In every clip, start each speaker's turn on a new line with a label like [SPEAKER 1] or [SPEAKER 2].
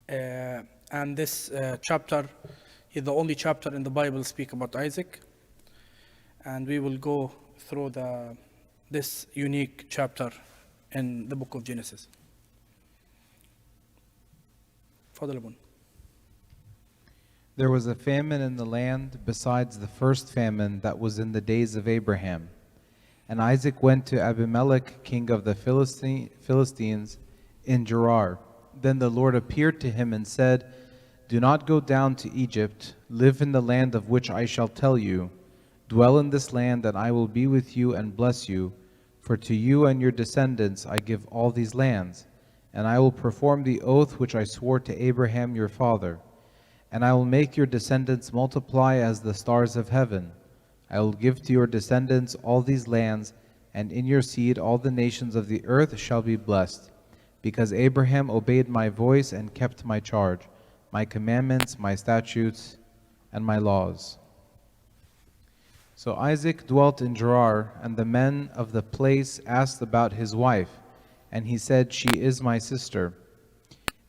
[SPEAKER 1] And this chapter is the only chapter in the Bible speak about Isaac. And we will go through this unique chapter in the book of Genesis. تفضل يا بني.
[SPEAKER 2] There was a famine in the land besides the first famine that was in the days of Abraham. And Isaac went to Abimelech, king of the Philistines, in Gerar. Then the Lord appeared to him and said, "Do not go down to Egypt. Live in the land of which I shall tell you. Dwell in this land, and I will be with you and bless you. For to you and your descendants I give all these lands. And I will perform the oath which I swore to Abraham your father. And I will make your descendants multiply as the stars of heaven. I will give to your descendants all these lands, and in your seed all the nations of the earth shall be blessed, because Abraham obeyed my voice and kept my charge, my commandments, my statutes, and my laws." So Isaac dwelt in Gerar, and the men of the place asked about his wife, and he said, "She is my sister."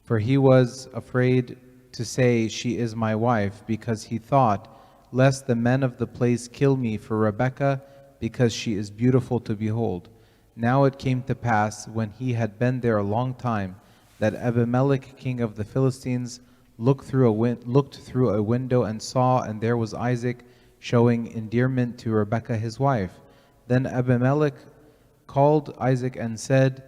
[SPEAKER 2] For he was afraid to say, "She is my wife," because he thought, lest the men of the place kill me for Rebekah, because she is beautiful to behold. Now it came to pass, when he had been there a long time, that Abimelech, king of the Philistines, looked through a window and saw, and there was Isaac showing endearment to Rebekah his wife. Then Abimelech called Isaac and said,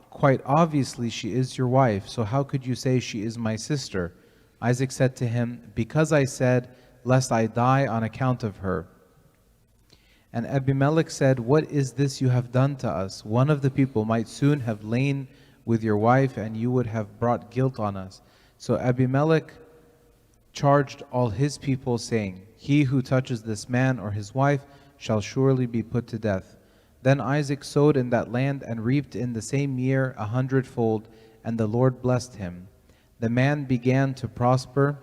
[SPEAKER 2] "Quite obviously she is your wife, so how could you say she is my sister?" Isaac said to him, "Because I said, lest I die on account of her." And Abimelech said, "What is this you have done to us? One of the people might soon have lain with your wife, and you would have brought guilt on us." So Abimelech charged all his people, saying, "He who touches this man or his wife shall surely be put to death." Then Isaac sowed in that land and reaped in the same year 100-fold, and the Lord blessed him. The man began to prosper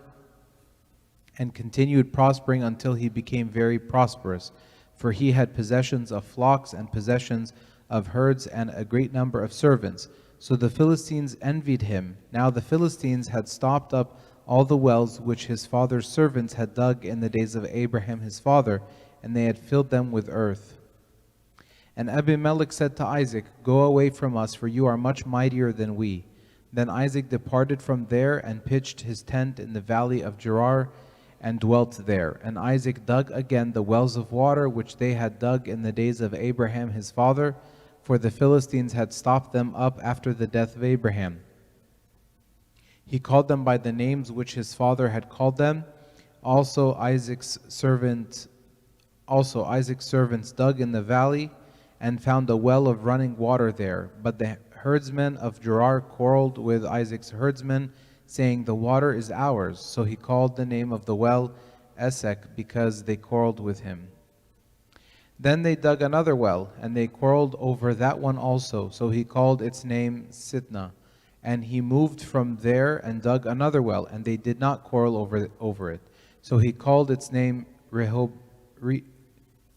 [SPEAKER 2] and continued prospering until he became very prosperous, for he had possessions of flocks and possessions of herds and a great number of servants. So the Philistines envied him. Now the Philistines had stopped up all the wells which his father's servants had dug in the days of Abraham his father, and they had filled them with earth. And Abimelech said to Isaac, "Go away from us, for you are much mightier than we." Then Isaac departed from there and pitched his tent in the valley of Gerar and dwelt there. And Isaac dug again the wells of water which they had dug in the days of Abraham his father, for the Philistines had stopped them up after the death of Abraham. He called them by the names which his father had called them. Also Isaac's servants dug in the valley and found a well of running water there. But the herdsmen of Gerar quarreled with Isaac's herdsmen, saying, "The water is ours." So he called the name of the well Esek, because they quarreled with him. Then they dug another well, and they quarreled over that one also. So he called its name Sitnah. And he moved from there and dug another well, and they did not quarrel over it. So he called its name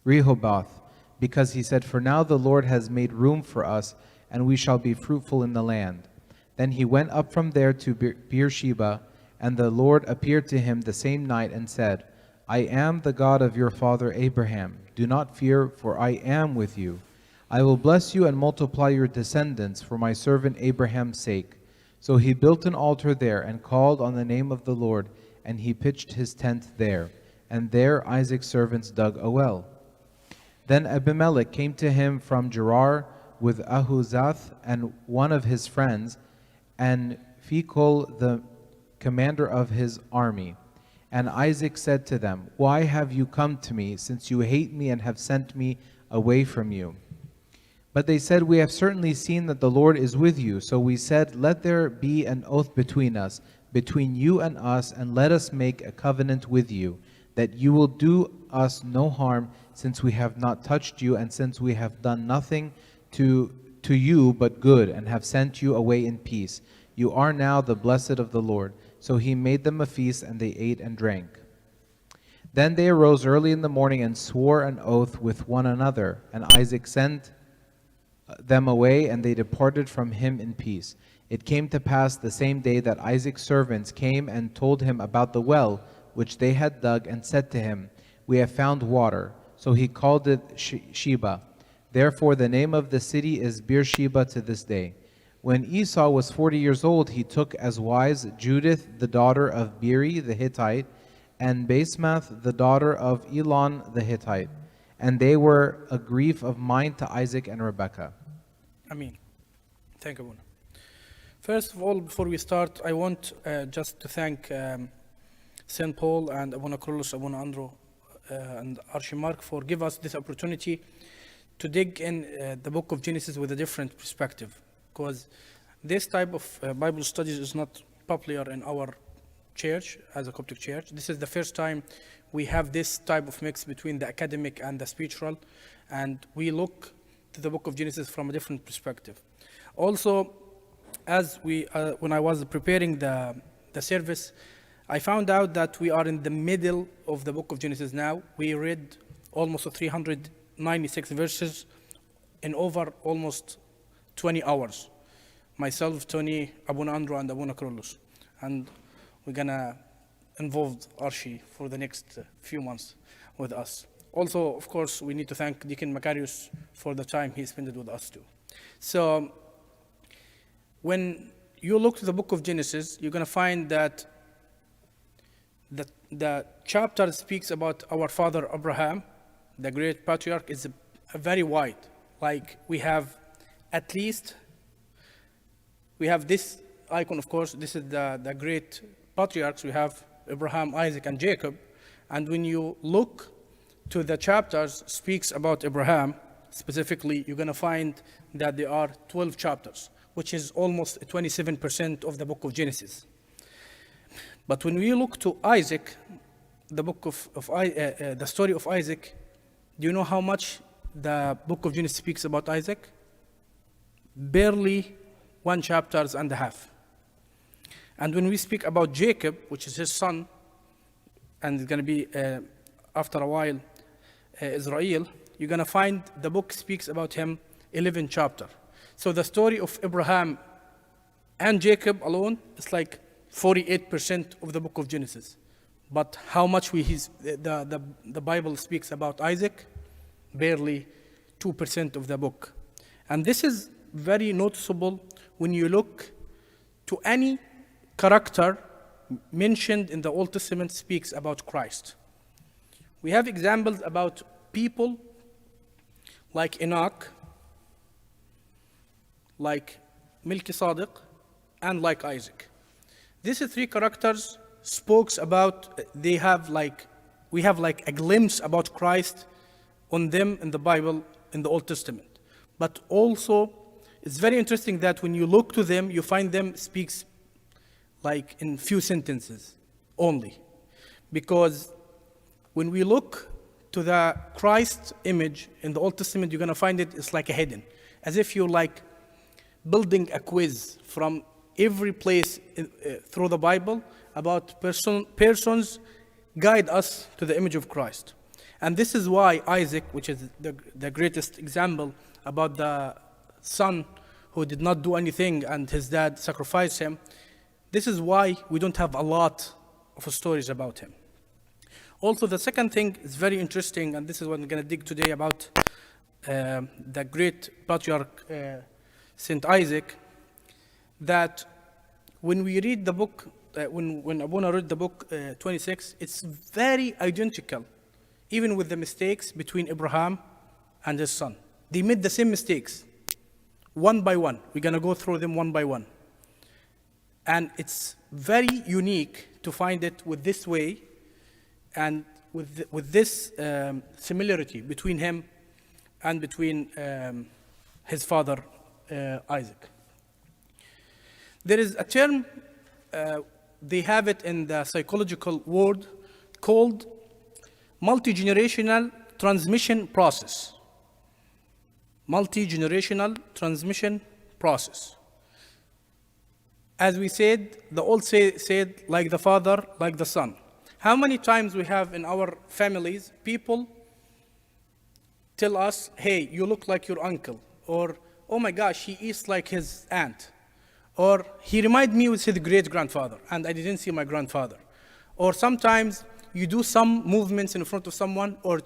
[SPEAKER 2] Rehoboth, because he said, "For now the Lord has made room for us, and we shall be fruitful in the land." Then he went up from there to Beersheba, and the Lord appeared to him the same night and said, "I am the God of your father Abraham. Do not fear, for I am with you. I will bless you and multiply your descendants for my servant Abraham's sake." So he built an altar there and called on the name of the Lord, and he pitched his tent there. And there Isaac's servants dug a well. Then Abimelech came to him from Gerar with Ahuzath and one of his friends, and Phicol the commander of his army. And Isaac said to them, "Why have you come to me, since you hate me and have sent me away from you?" But they said, "We have certainly seen that the Lord is with you." So we said, "Let there be an oath between us, between you and us, and let us make a covenant with you, that you will do us no harm, since we have not touched you, and since we have done nothing to you but good, and have sent you away in peace. You are now the blessed of the Lord." So he made them a feast, and they ate and drank. Then they arose early in the morning and swore an oath with one another. And Isaac sent them away, and they departed from him in peace. It came to pass the same day that Isaac's servants came and told him about the well which they had dug, and said to him, We have found water. So he called it Sheba. Therefore the name of the city is Beersheba to this day. When Esau was 40 years old, he took as wives Judith the daughter of Beeri the Hittite, and Basemath the daughter of Elon the Hittite. And they were a grief of mind to Isaac and Rebekah.
[SPEAKER 1] Ameen. Thank you, Abuna. First of all, before we start, I want just to thank St. Paul and Abuna Krulus, Abuna Andro, and Archimark for giving us this opportunity to dig in the book of Genesis with a different perspective. Because this type of Bible studies is not popular in our church, as a Coptic church. This is the first time we have this type of mix between the academic and the spiritual, and we look to the book of Genesis from a different perspective. Also, as when I was preparing the service, I found out that we are in the middle of the book of Genesis now. We read almost 396 verses in over almost 20 hours. Myself, Tony, Abuna Andro, and Abuna Krulus. And we're gonna involve Archie for the next few months with us. Also, of course, we need to thank Deacon Macarius for the time he spent with us too. So, when you look to the book of Genesis, you're gonna find that the chapter speaks about our father Abraham, the great patriarch, is a very wide. Like we have this icon, of course. This is the great patriarchs. We have Abraham, Isaac, and Jacob. And when you look to the chapters speaks about Abraham, specifically, you're going to find that there are 12 chapters, which is almost 27% of the book of Genesis. But when we look to Isaac, the book the story of Isaac, do you know how much the book of Genesis speaks about Isaac? Barely 1.5 chapters. And when we speak about Jacob, which is his son, and it's going to be after a while Israel, you're going to find the book speaks about him 11 chapters. So the story of Abraham and Jacob alone is like 48% of the book of Genesis. But how much the Bible speaks about Isaac? Barely 2% of the book. And this is very noticeable when you look to any character mentioned in the Old Testament speaks about Christ. We have examples about people like Enoch, like Melchizedek, and like Isaac. These three characters spoke about, we have like a glimpse about Christ on them in the Bible, in the Old Testament. But also, it's very interesting that when you look to them, you find them speaks like in few sentences only. Because when we look to the Christ image in the Old Testament, you're going to find it's like a hidden. As if you're like building a quiz from every place through the Bible about persons guide us to the image of Christ. And this is why Isaac, which is the greatest example about the son who did not do anything and his dad sacrificed him, this is why we don't have a lot of stories about him. Also, the second thing is very interesting, and this is what I'm going to dig today about the great patriarch Saint Isaac, that when we read the book, when Abuna read the book 26, it's very identical, even with the mistakes between Abraham and his son. They made the same mistakes, one by one. We're going to go through them one by one. And it's very unique to find it with this way and with this similarity between him and between his father Isaac. There is a term, they have it in the psychological world, called multi-generational transmission process. Multi-generational transmission process. As we said, the old said, like the father, like the son. How many times we have in our families, people tell us, hey, you look like your uncle, or, oh my gosh, he eats like his aunt, Or he reminded me with his great-grandfather, and I didn't see my grandfather. Or sometimes you do some movements in front of someone, or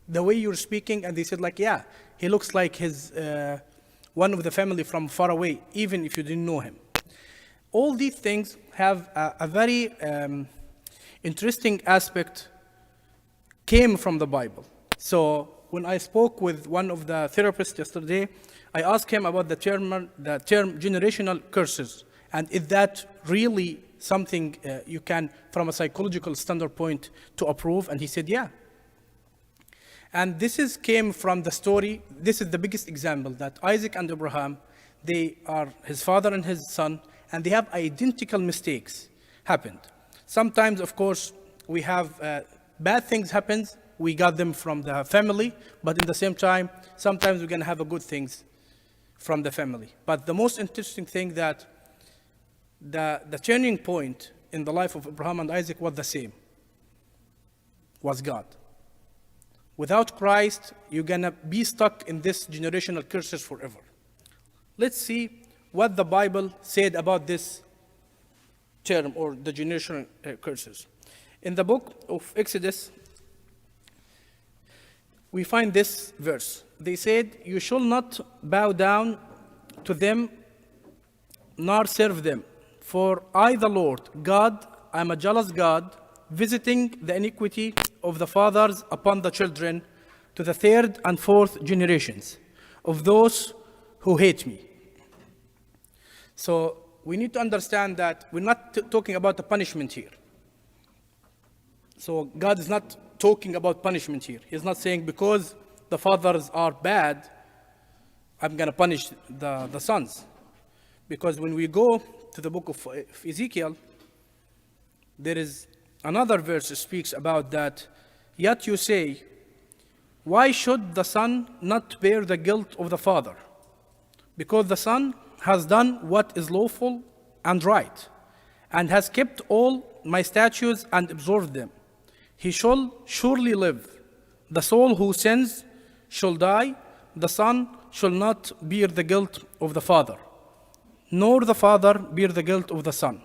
[SPEAKER 1] the way you're speaking, and they said like, yeah, he looks like his one of the family from far away, even if you didn't know him. All these things have a very interesting aspect came from the Bible. So when I spoke with one of the therapists yesterday, I asked him about the term generational curses, and is that really something you can, from a psychological standpoint, to approve? And he said, yeah. And this came from the story. This is the biggest example that Isaac and Abraham, they are his father and his son, and they have identical mistakes happened. Sometimes, of course, we have bad things happen. We got them from the family, but in the same time, sometimes we're going to have a good things from the family. But the most interesting thing that the turning point in the life of Abraham and Isaac was the same, was God. Without Christ, you're going to be stuck in this generational curses forever. Let's see what the Bible said about this term or the generational curses. In the book of Exodus, we find this verse. They said, you shall not bow down to them nor serve them. For I, the Lord, God, I am a jealous God, visiting the iniquity of the fathers upon the children to the third and fourth generations of those who hate me. So we need to understand that we're not talking about the punishment here. So God is not talking about punishment here. He's not saying because the fathers are bad, I'm going to punish the sons. Because when we go to the book of Ezekiel, there is another verse that speaks about that. Yet you say, why should the son not bear the guilt of the father? Because the son has done what is lawful and right, and has kept all my statutes and observed them. He shall surely live. The soul who sins shall die. The son shall not bear the guilt of the father, nor the father bear the guilt of the son.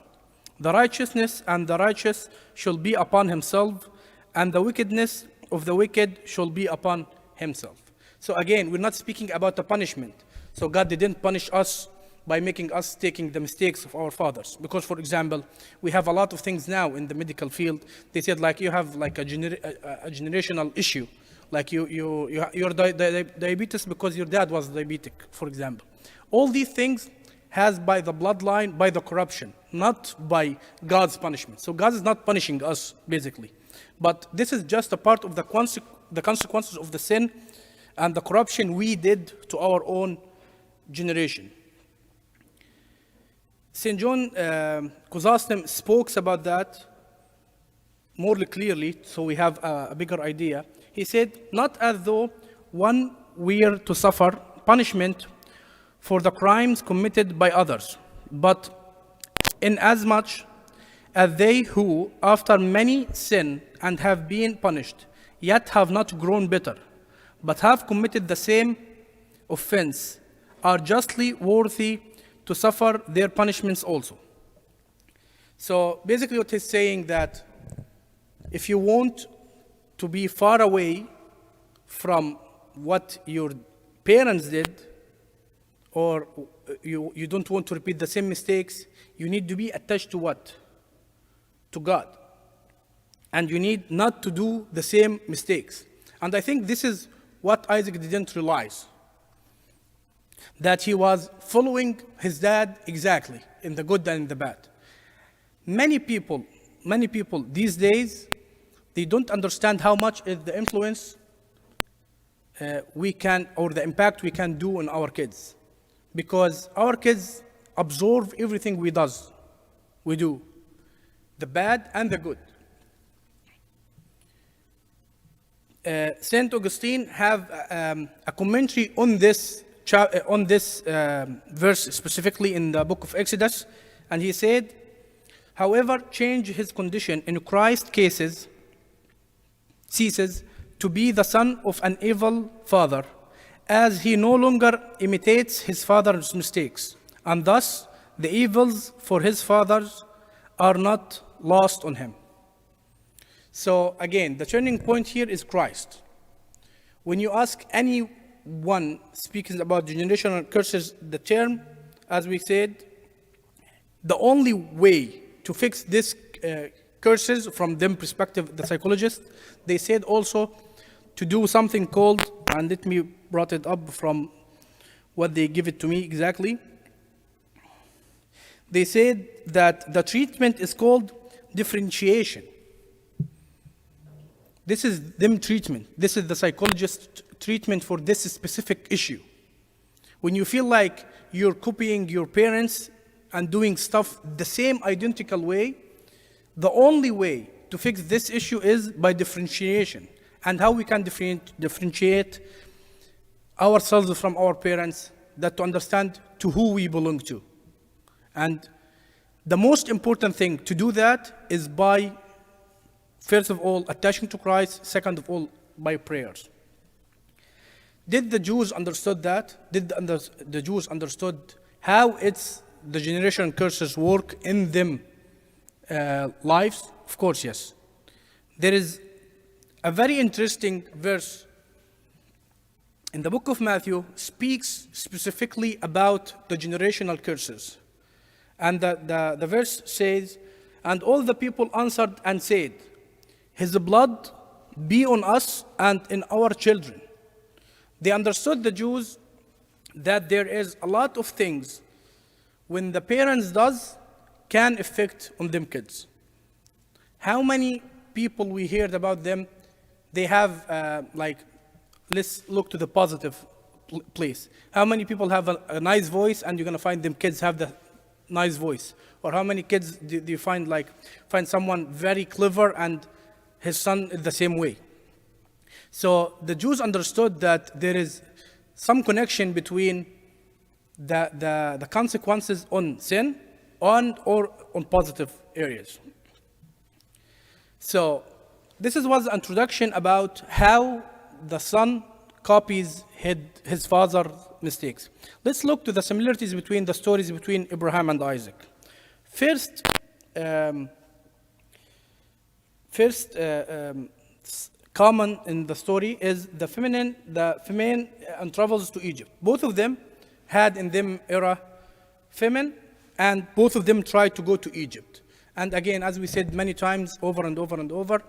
[SPEAKER 1] The righteousness and the righteous shall be upon himself, and the wickedness of the wicked shall be upon himself. So again, we're not speaking about the punishment. So God didn't punish us by making us taking the mistakes of our fathers. Because, for example, we have a lot of things now in the medical field. They said like you have like a generational issue, like you're diabetes because your dad was diabetic, for example. All these things has by the bloodline, by the corruption, not by God's punishment. So God is not punishing us, basically. But this is just a part of the consequences of the sin and the corruption we did to our own generation. St. John Chrysostom spoke about that more clearly, so we have a bigger idea. He said, not as though one were to suffer punishment for the crimes committed by others, but inasmuch as they who, after many sin and have been punished, yet have not grown better, but have committed the same offense, are justly worthy to suffer their punishments also. So basically what he's saying that if you want to be far away from what your parents did, or you don't want to repeat the same mistakes, you need to be attached to what? To God. And you need not to do the same mistakes. And I think this is what Isaac didn't realize. That he was following his dad exactly, in the good and in the bad. Many people these days, they don't understand how much is the influence we can, or the impact we can do on our kids. Because our kids absorb everything we do, the bad and the good. Saint Augustine have a commentary on this verse specifically in the book of Exodus, and he said, however, change his condition in Christ's cases ceases to be the son of an evil father, as he no longer imitates his father's mistakes, and thus the evils for his fathers are not lost on him. So again, the turning point here is Christ. When you ask anyone speaking about generational curses, the term, as we said, the only way to fix this curses from them perspective, the psychologists, they said also to do something called, and let me brought it up from what they give it to me exactly. They said that the treatment is called differentiation. This is them treatment. This is the psychologist treatment for this specific issue. When you feel like you're copying your parents and doing stuff the same identical way, the only way to fix this issue is by differentiation. And how we can differentiate ourselves from our parents, that to understand to who we belong to. And the most important thing to do that is by, first of all, attaching to Christ, second of all, by prayers. Did the Jews understood that? Did the Jews understood how the generation curses work in them lives? Of course, yes. There is a very interesting verse in the book of Matthew speaks specifically about the generational curses. And the verse says, and all the people answered and said, his blood be on us and in our children. They understood, the Jews, that there is a lot of things when the parents does can affect on them kids. How many people we heard about them, they have let's look to the positive place. How many people have a nice voice and you're gonna find them kids have the nice voice? Or how many kids do you find someone very clever and his son is the same way? So the Jews understood that there is some connection between the consequences on sin or on positive areas. So this was an introduction about how the son copies his father's mistakes. Let's look to the similarities between the stories between Abraham and Isaac. First, common in the story is the famine and travels to Egypt. Both of them had in them era famine, and both of them tried to go to Egypt. And again, as we said many times over and over and over,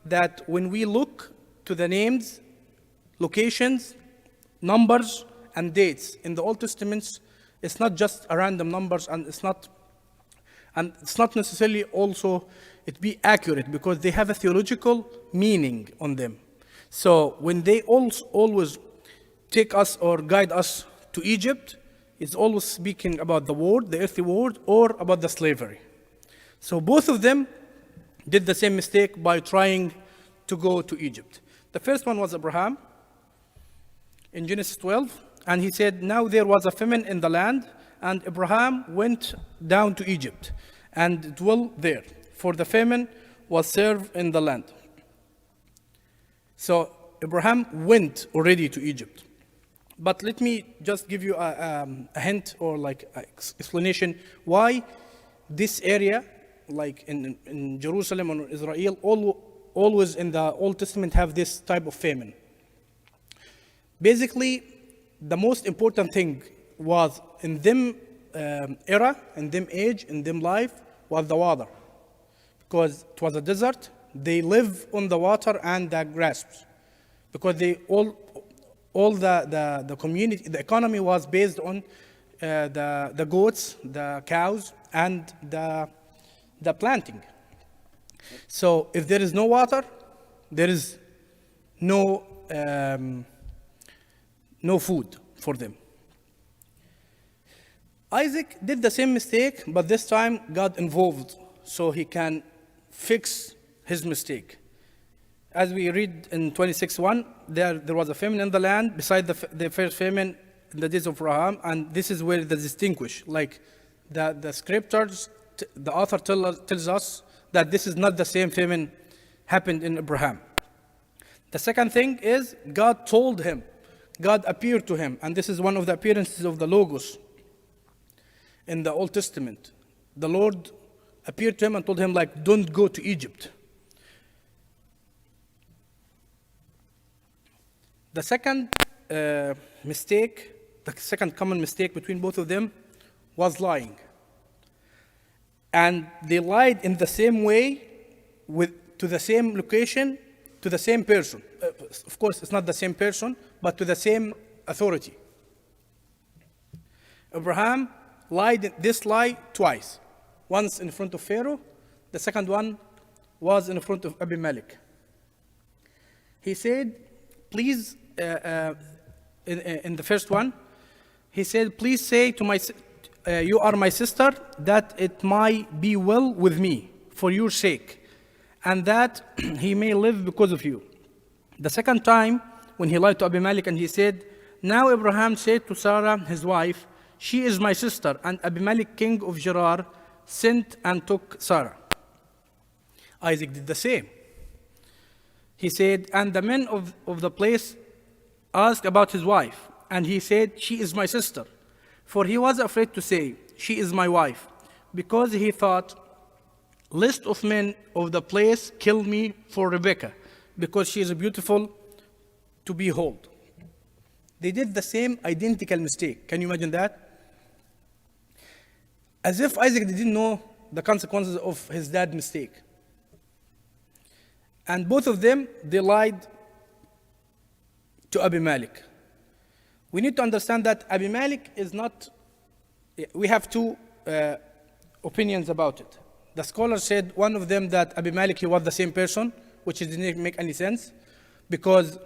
[SPEAKER 1] that when we look to the names, locations, numbers, and dates in the Old Testament, it's not just a random numbers, and it's not necessarily also it be accurate, because they have a theological meaning on them. So when they always take us or guide us to Egypt, it's always speaking about the world, the earthly world, or about the slavery. So both of them did the same mistake by trying to go to Egypt. The first one was Abraham in Genesis 12, and he said, now there was a famine in the land, and Abraham went down to Egypt and dwelt there, for the famine was served in the land. So Abraham went already to Egypt. But let me just give you a hint or explanation why this area, like in Jerusalem or Israel, always in the Old Testament have this type of famine. Basically, the most important thing was in them era, in them age, in them life, was the water. Because it was a desert, they live on the water and the grass. Because they all the community, the economy was based on the goats, the cows, and the planting. So if there is no water, there is no food for them. Isaac did the same mistake, but this time God involved so he can fix his mistake. As we read in 26:1, there was a famine in the land beside the first famine in the days of Abraham, and this is where the distinguish. Like the scriptures, the author tells us that this is not the same famine happened in Abraham. The second thing is God told him, God appeared to him, and this is one of the appearances of the Logos. in the Old Testament, the Lord appeared to him and told him, like, don't go to Egypt. The second mistake, the second common mistake between both of them was lying. And they lied in the same way, to the same location, to the same person. Of course, it's not the same person, but to the same authority. Abraham lied this lie twice. Once in front of Pharaoh, the second one was in front of Abimelech. He said, please, in the first one, he said, please say to you are my sister, that it might be well with me for your sake, and that he may live because of you. The second time, when he lied to Abimelech, and he said, now Abraham said to Sarah, his wife, she is my sister, and Abimelech, king of Gerar, sent and took Sarah. Isaac did the same. He said, and the men of the place asked about his wife, and he said, she is my sister. For he was afraid to say, she is my wife, because he thought, lest of men of the place kill me for Rebekah, because she is beautiful to behold. They did the same identical mistake. Can you imagine that? As if Isaac didn't know the consequences of his dad's mistake. And both of them, they lied to Abimelech. We need to understand that Abimelech is not, we have two opinions about it. The scholars said, one of them, that Abimelech, he was the same person, which didn't make any sense, because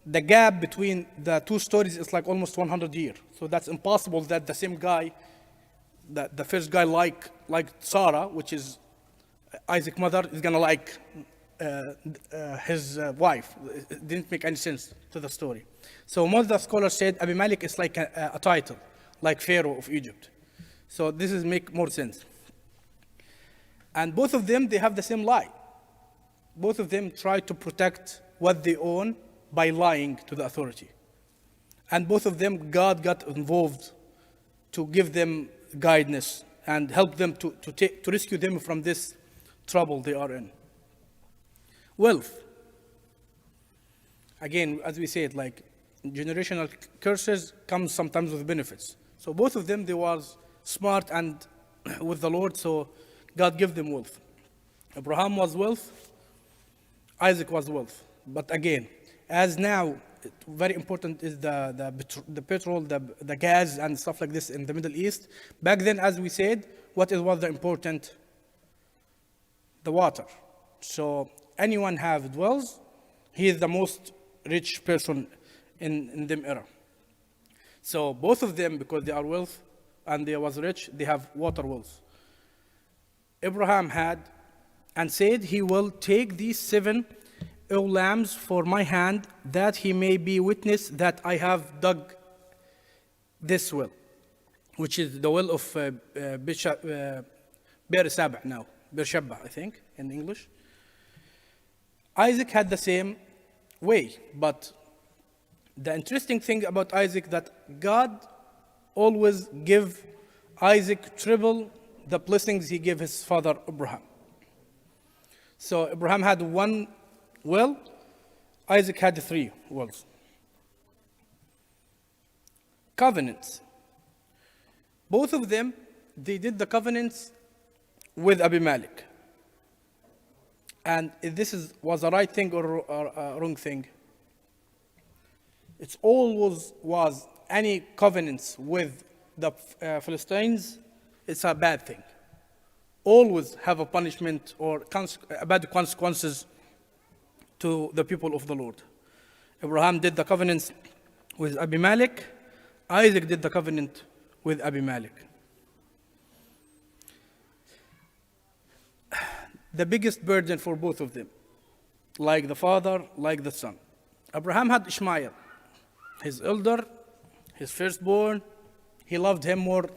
[SPEAKER 1] the gap between the two stories is like almost 100 years. So that's impossible that the same guy, that the first guy like Sarah, which is Isaac's mother, is gonna like his wife. It didn't make any sense to the story. So most of the scholars said Abimelech is like a title, like Pharaoh of Egypt. So this is make more sense. And both of them, they have the same lie. Both of them try to protect what they own by lying to the authority. And both of them, God got involved to give them guidance and help them to rescue them from this trouble they are in. Wealth. Again, as we said, like generational curses come sometimes with benefits. So both of them, they was smart and with the Lord, so God gave them wealth. Abraham was wealth, Isaac was wealth. But again, as now, very important is the petrol, the gas and stuff like this in the Middle East. Back then, as we said, was the important? The water. So anyone have wells, he is the most rich person in them era. So both of them, because they are wealth and they was rich, they have water wells. Abraham had and said, he will take these 7 ewe lambs for my hand, that he may be witness that I have dug this well, which is the well of Beer-Sheba now, Beersheba, I think, in English. Isaac had the same way, but the interesting thing about Isaac, that God always give Isaac triple the blessings he gave his father Abraham. So Abraham had 1 well, Isaac had 3 wells. Covenants. Both of them, they did the covenants with Abimelech. And if this was a right thing or a wrong thing, it's always was any covenants with the Philistines, it's a bad thing. Always have a punishment or bad consequences to the people of the Lord. Abraham did the covenants with Abimelech. Isaac did the covenant with Abimelech. The biggest burden for both of them, like the father, like the son. Abraham had Ishmael, his elder, his firstborn. He loved him more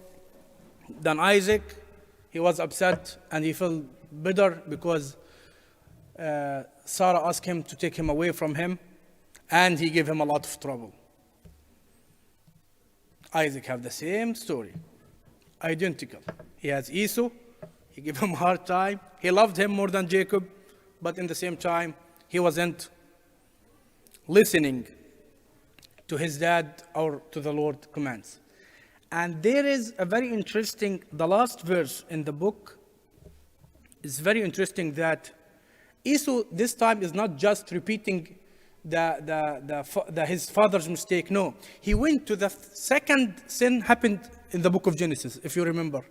[SPEAKER 1] than Isaac. He was upset and he felt bitter because Sarah asked him to take him away from him, and he gave him a lot of trouble. Isaac have the same story. identical. He has Esau, he gave him a hard time. He loved him more than Jacob, but in the same time, he wasn't listening to his dad or to the Lord's commands. And there is a very interesting, the last verse in the book is very interesting that Esau this time is not just repeating his father's mistake. No, he went to the second sin happened in the book of Genesis, if you remember.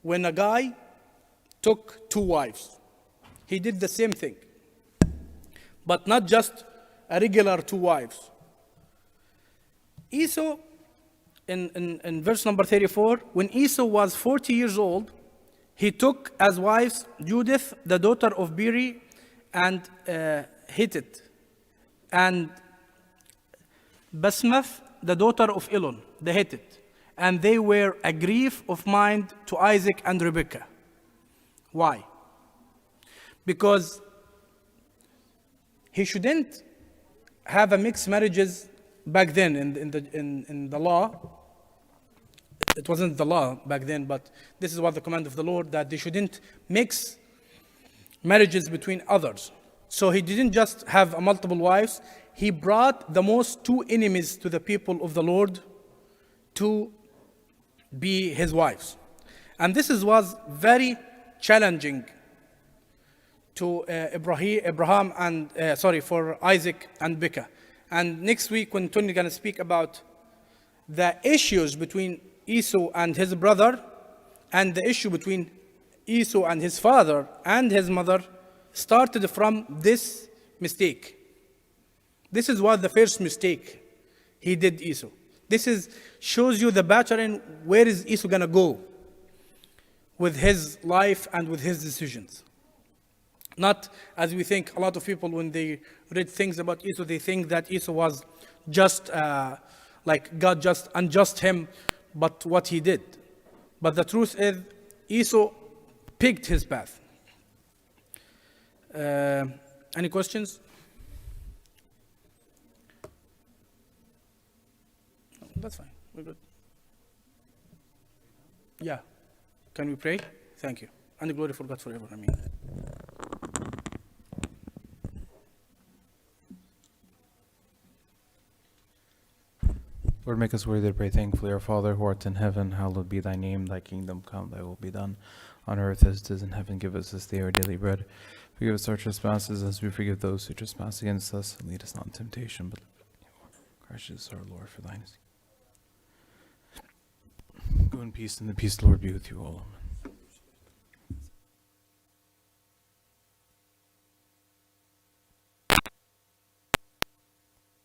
[SPEAKER 1] When a guy took 2 wives, he did the same thing. But not just a regular 2 wives. Esau, in verse number 34, when Esau was 40 years old, he took as wives Judith, the daughter of Beeri, and Hittite, and Basmath, the daughter of Elon, the Hittite. And they were a grief of mind to Isaac and Rebekah. Why? Because he shouldn't have a mixed marriages back then in the law. It wasn't the law back then, but this is what the command of the Lord, that they shouldn't mix marriages between others. So he didn't just have multiple wives. He brought the most 2 enemies to the people of the Lord to be his wives. And this was very challenging to Abraham and for Isaac and Rebekah. And next week when Tony is going to speak about the issues between Esau and his brother, and the issue between Esau and his father and his mother started from this mistake. This is what the first mistake he did, Esau. This shows you the pattern. Where is Esau going to go with his life and with his decisions? Not as we think, a lot of people when they read things about Esau, they think that Esau was just like God just unjust him, but what he did. But the truth is, Esau picked his path. Any questions? No, that's fine. We're good. Yeah. Can we pray? Thank you. And the glory for God forever. Amen.
[SPEAKER 2] Lord, make us worthy to pray thankfully. Our Father, who art in heaven, hallowed be thy name. Thy kingdom come, thy will be done, on earth as it is in heaven. Give us this day our daily bread. Forgive us our trespasses as we forgive those who trespass against us. And lead us not in temptation, but Christ Jesus our Lord, for thine is. Go in peace, and the peace of the Lord be with you all. Amen.